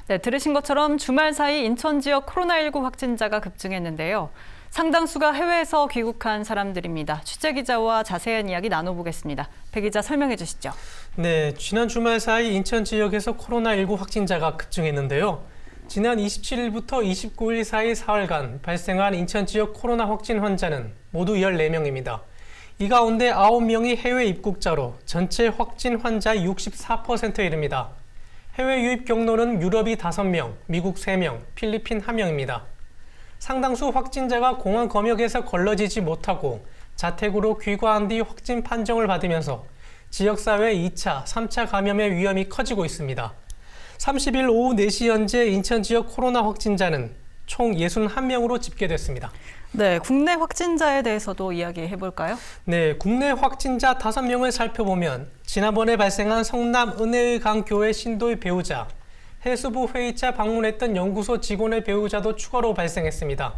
네, 들으신 것처럼 주말 사이 인천 지역 코로나19 확진자가 급증했는데요. 상당수가 해외에서 귀국한 사람들입니다. 취재기자와 자세한 이야기 나눠보겠습니다. 배 기자 설명해 주시죠. 네, 지난 주말 사이 인천 지역에서 코로나19 확진자가 급증했는데요. 지난 27일부터 29일 사이 사흘간 발생한 인천 지역 코로나 확진 환자는 모두 14명입니다. 이 가운데 9명이 해외 입국자로 전체 확진 환자의 64%에 이릅니다. 해외 유입 경로는 유럽이 5명, 미국 3명, 필리핀 1명입니다. 상당수 확진자가 공항 검역에서 걸러지지 못하고 자택으로 귀가한 뒤 확진 판정을 받으면서 지역사회 2차, 3차 감염의 위험이 커지고 있습니다. 30일 오후 4시 현재 인천 지역 코로나 확진자는 총 61명으로 집계됐습니다. 네, 국내 확진자에 대해서도 이야기해 볼까요? 네, 국내 확진자 5명을 살펴보면 지난번에 발생한 성남 은혜의 강 교회 신도의 배우자, 해수부 회의차 방문했던 연구소 직원의 배우자도 추가로 발생했습니다.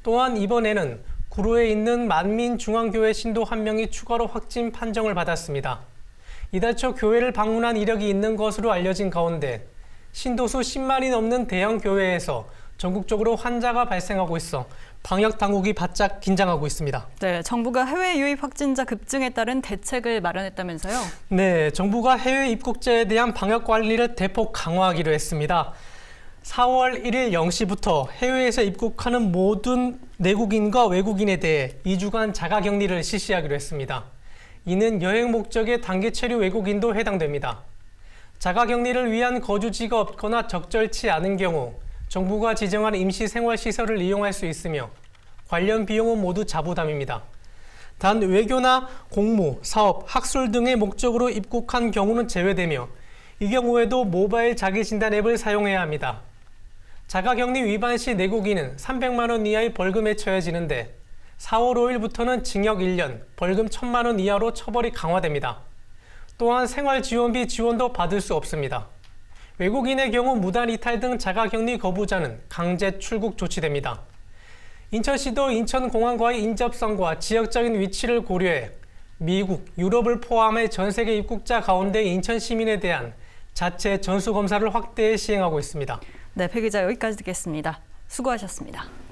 또한 이번에는 구로에 있는 만민중앙교회 신도 1명이 추가로 확진 판정을 받았습니다. 이달 초 교회를 방문한 이력이 있는 것으로 알려진 가운데 신도수 10만이 넘는 대형 교회에서 전국적으로 환자가 발생하고 있어 방역 당국이 바짝 긴장하고 있습니다. 네, 정부가 해외 유입 확진자 급증에 따른 대책을 마련했다면서요? 네, 정부가 해외 입국자에 대한 방역 관리를 대폭 강화하기로 했습니다. 4월 1일 0시부터 해외에서 입국하는 모든 내국인과 외국인에 대해 2주간 자가격리를 실시하기로 했습니다. 이는 여행 목적의 단기 체류 외국인도 해당됩니다. 자가격리를 위한 거주지가 없거나 적절치 않은 경우 정부가 지정한 임시생활시설을 이용할 수 있으며 관련 비용은 모두 자부담입니다. 단 외교나 공무, 사업, 학술 등의 목적으로 입국한 경우는 제외되며 이 경우에도 모바일 자기진단 앱을 사용해야 합니다. 자가격리 위반 시 내국인은 300만 원 이하의 벌금에 처해지는데 4월 5일부터는 징역 1년, 벌금 1,000만 원 이하로 처벌이 강화됩니다. 또한 생활지원비 지원도 받을 수 없습니다. 외국인의 경우 무단 이탈 등 자가격리 거부자는 강제 출국 조치됩니다. 인천시도 인천공항과의 인접성과 지역적인 위치를 고려해 미국, 유럽을 포함해 전 세계 입국자 가운데 인천 시민에 대한 자체 전수검사를 확대해 시행하고 있습니다. 네, 배 기자 여기까지 듣겠습니다. 수고하셨습니다.